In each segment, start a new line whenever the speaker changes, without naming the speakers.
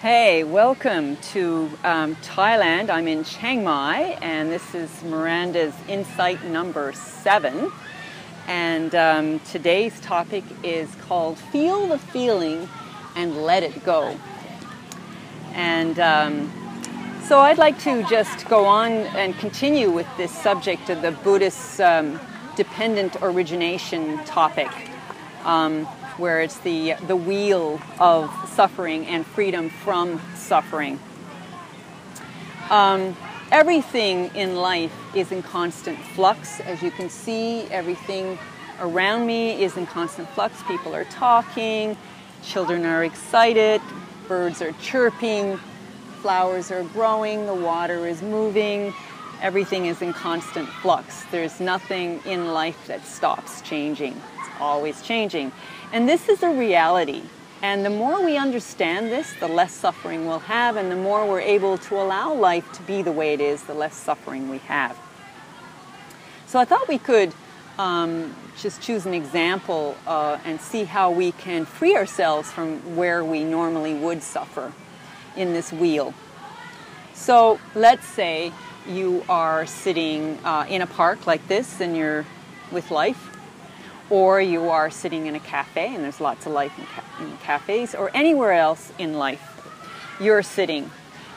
Hey, welcome to Thailand. I'm in Chiang Mai, and this is Miranda's Insight number 7. And today's topic is called Feel the Feeling and Let It Go. And so I'd like to just go on and continue with this subject of the Buddhist dependent origination topic. Where it's the wheel of suffering and freedom from suffering. Everything in life is in constant flux. As you can see, everything around me is in constant flux. People are talking, children are excited, birds are chirping, flowers are growing, the water is moving. Everything is in constant flux. There's nothing in life that stops changing. It's always changing. And this is a reality. And the more we understand this, the less suffering we'll have, and the more we're able to allow life to be the way it is, the less suffering we have. So I thought we could just choose an example and see how we can free ourselves from where we normally would suffer in this wheel. So let's say you are sitting in a park like this and you're with life. Or you are sitting in a cafe, and there's lots of life in cafes, or anywhere else in life. You're sitting,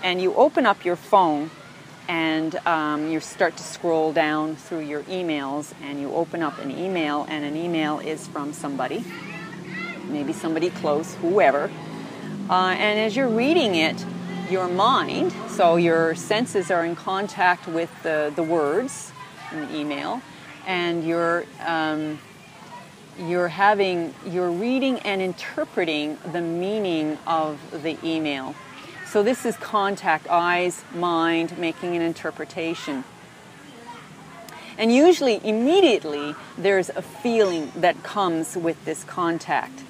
and you open up your phone, and you start to scroll down through your emails, and you open up an email, and an email is from somebody, maybe somebody close, whoever. And as you're reading it, your mind, so your senses are in contact with the words in the email, and you're reading and interpreting the meaning of the email. So this is contact, eyes, mind, making an interpretation. And usually, immediately, there's a feeling that comes with this contact.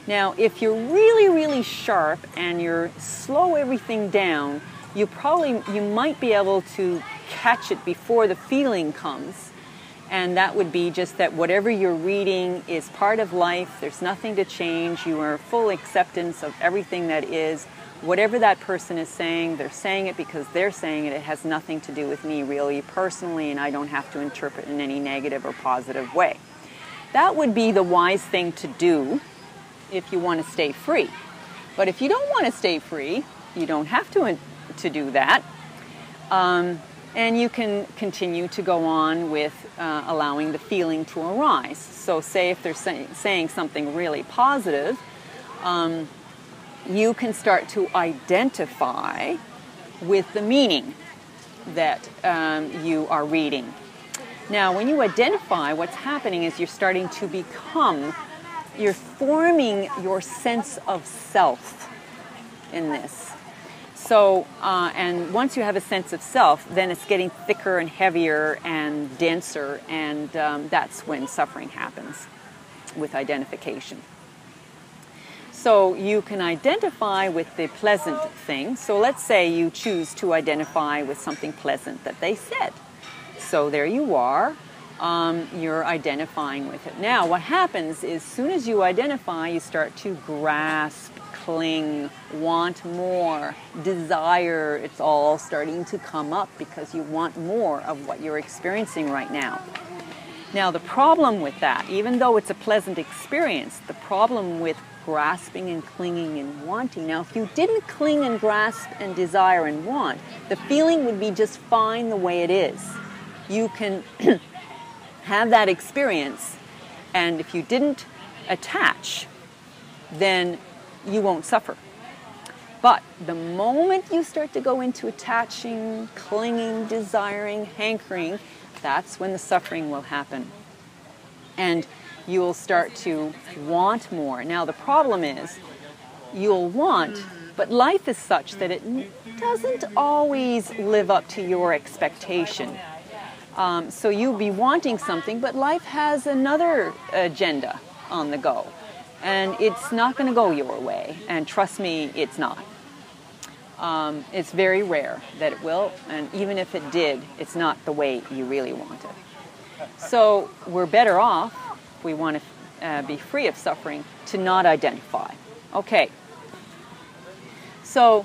Now, if you're really, really sharp and you're slow everything down, you might be able to catch it before the feeling comes. And that would be just that whatever you're reading is part of life. There's nothing to change. You are full acceptance of everything that is. Whatever that person is saying, they're saying it because they're saying it. It has nothing to do with me really personally, and I don't have to interpret in any negative or positive way. That would be the wise thing to do if you want to stay free. But if you don't want to stay free, you don't have to do that. And you can continue to go on with allowing the feeling to arise. So say if they're saying something really positive, you can start to identify with the meaning that you are reading. Now, when you identify, what's happening is you're forming your sense of self in this. So, and once you have a sense of self, then it's getting thicker and heavier and denser, and that's when suffering happens with identification. So you can identify with the pleasant thing. So let's say you choose to identify with something pleasant that they said. So there you are. You're identifying with it. Now, what happens is, as soon as you identify, you start to grasp, cling, want more, desire. It's all starting to come up because you want more of what you're experiencing right now. Now, the problem with that, even though it's a pleasant experience, the problem with grasping and clinging and wanting. Now, if you didn't cling and grasp and desire and want, the feeling would be just fine the way it is. You can have that experience, and if you didn't attach, then you won't suffer. But the moment you start to go into attaching, clinging, desiring, hankering, that's when the suffering will happen. And you'll start to want more. Now, the problem is you'll want, but life is such that it doesn't always live up to your expectation. So you'll be wanting something, but life has another agenda on the go. And it's not going to go your way. And trust me, it's not. It's very rare that it will. And even if it did, it's not the way you really want it. So we're better off, if we want to be free of suffering, to not identify. Okay. So,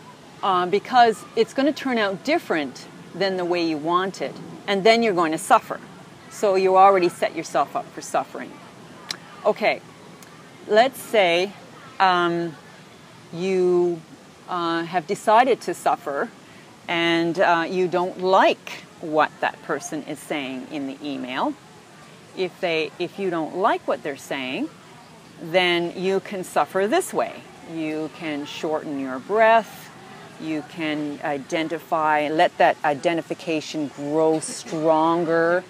because it's going to turn out different than the way you want it, and then you're going to suffer. So you already set yourself up for suffering. Okay, let's say you have decided to suffer, and you don't like what that person is saying in the email. If you don't like what they're saying, then you can suffer this way. You can shorten your breath. You can identify, let that identification grow stronger,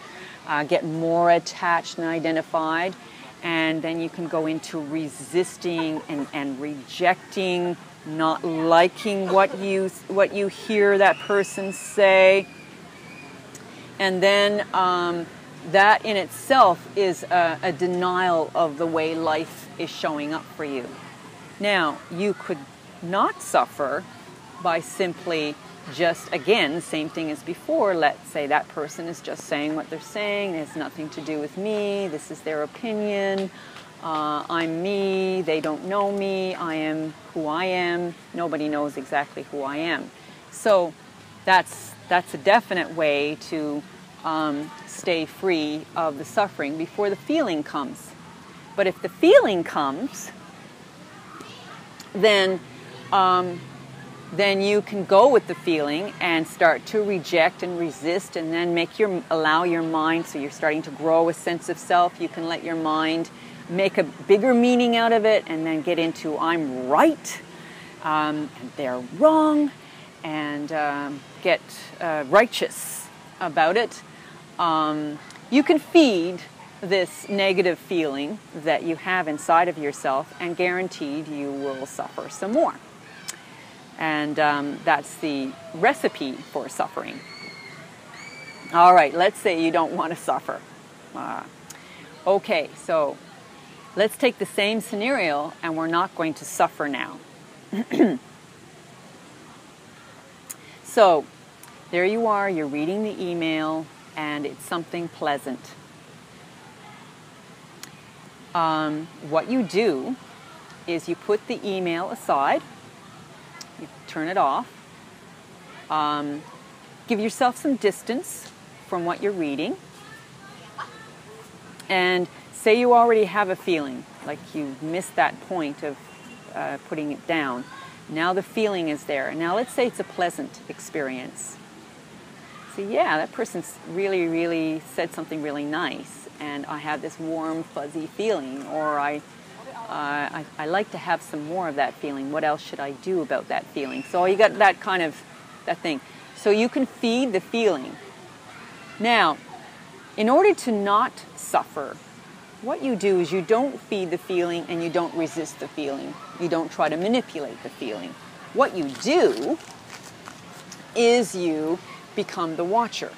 get more attached and identified, and then you can go into resisting and rejecting, not liking what you hear that person say. And then that in itself is a denial of the way life is showing up for you. Now, you could not suffer by simply just, again, the same thing as before. Let's say that person is just saying what they're saying. It has nothing to do with me. This is their opinion. I'm me. They don't know me. I am who I am. Nobody knows exactly who I am. So that's a definite way to stay free of the suffering before the feeling comes. But if the feeling comes, then you can go with the feeling and start to reject and resist, and then allow your mind, so you're starting to grow a sense of self. You can let your mind make a bigger meaning out of it, and then get into I'm right, and they're wrong, and get righteous about it. You can feed this negative feeling that you have inside of yourself, and guaranteed you will suffer some more. And that's the recipe for suffering. All right, let's say you don't want to suffer. Okay, so let's take the same scenario, and we're not going to suffer now. So there you are, you're reading the email, and it's something pleasant. What you do is you put the email aside, you turn it off, give yourself some distance from what you're reading, and say you already have a feeling, like you missed that point of putting it down. Now the feeling is there. Now let's say it's a pleasant experience. So yeah, that person's really said something really nice, and I have this warm, fuzzy feeling, or I like to have some more of that feeling. What else should I do about that feeling? So you got that thing. So you can feed the feeling. Now, in order to not suffer, what you do is you don't feed the feeling and you don't resist the feeling. You don't try to manipulate the feeling. What you do is you become the watcher.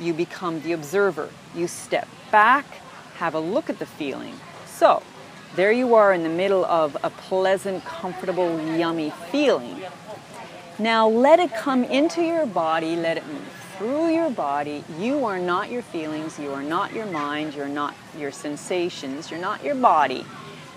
You become the observer. You step back, have a look at the feeling. So, there you are in the middle of a pleasant, comfortable, yummy feeling. Now let it come into your body, let it move through your body. You are not your feelings, you are not your mind, you're not your sensations, you're not your body.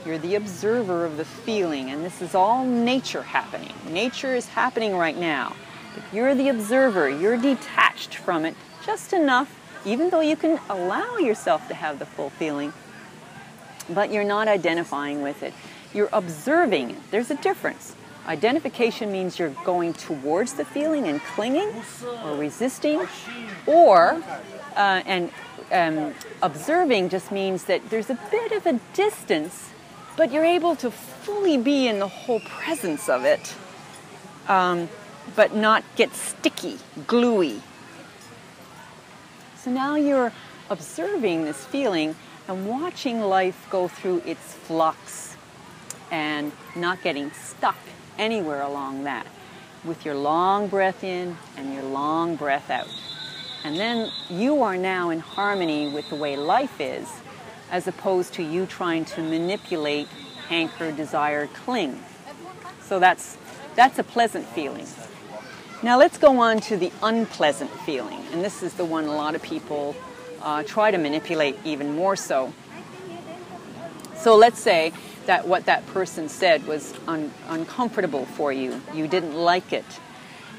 You're the observer of the feeling, and this is all nature happening. Nature is happening right now. But you're the observer, you're detached from it just enough, even though you can allow yourself to have the full feeling, but you're not identifying with it. You're observing it. There's a difference. Identification means you're going towards the feeling and clinging or resisting, or observing just means that there's a bit of a distance, but you're able to fully be in the whole presence of it, but not get sticky, gluey. So now you're observing this feeling and watching life go through its flux and not getting stuck anywhere along that, with your long breath in and your long breath out. And then you are now in harmony with the way life is, as opposed to you trying to manipulate, hanker, desire, cling. So that's a pleasant feeling. Now let's go on to the unpleasant feeling, and this is the one a lot of people try to manipulate even more so. So let's say that what that person said was uncomfortable for you. You didn't like it.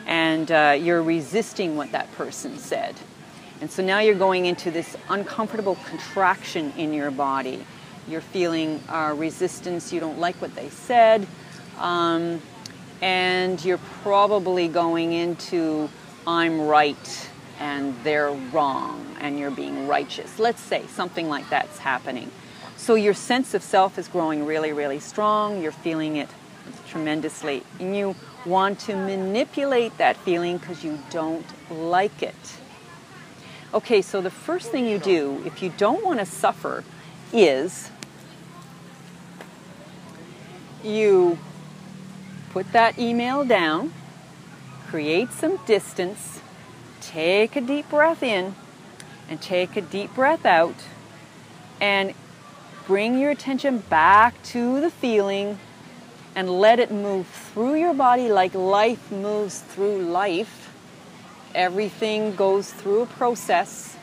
And you're resisting what that person said. And so now you're going into this uncomfortable contraction in your body. You're feeling resistance. You don't like what they said. And you're probably going into, I'm right and they're wrong and you're being righteous. Let's say something like that's happening. So your sense of self is growing really, really strong. You're feeling it tremendously. And you want to manipulate that feeling because you don't like it. Okay, so the first thing you do, if you don't want to suffer, is you put that email down, create some distance, take a deep breath in, and take a deep breath out, and bring your attention back to the feeling and let it move through your body like life moves through life. Everything goes through a process,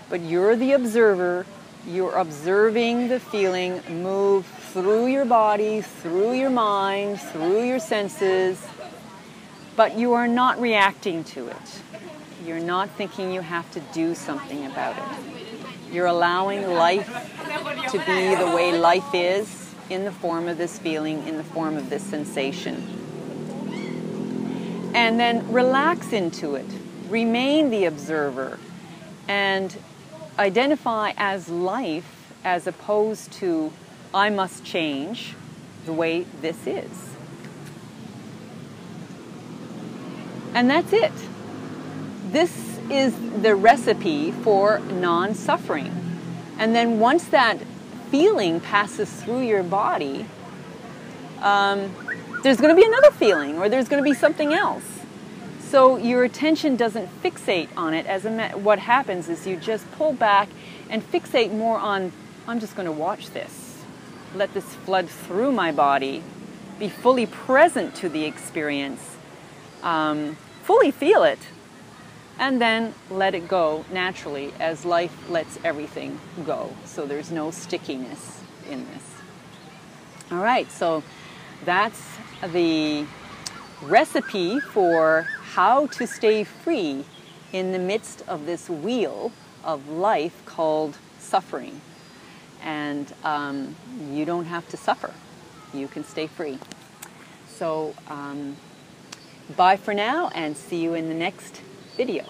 but you're the observer. You're observing the feeling move through your body, through your mind, through your senses, but you are not reacting to it. You're not thinking you have to do something about it. You're allowing life to be the way life is, in the form of this feeling, in the form of this sensation. And then relax into it. Remain the observer and identify as life as opposed to I must change the way this is. And that's it. This is the recipe for non-suffering. And then once that feeling passes through your body, there's going to be another feeling, or there's going to be something else. So your attention doesn't fixate on it. What happens is you just pull back and fixate more on, I'm just going to watch this. Let this flood through my body, be fully present to the experience, fully feel it, and then let it go naturally as life lets everything go. So there's no stickiness in this. All right, so that's the recipe for how to stay free in the midst of this wheel of life called suffering. And you don't have to suffer. You can stay free. So bye for now, and see you in the next video.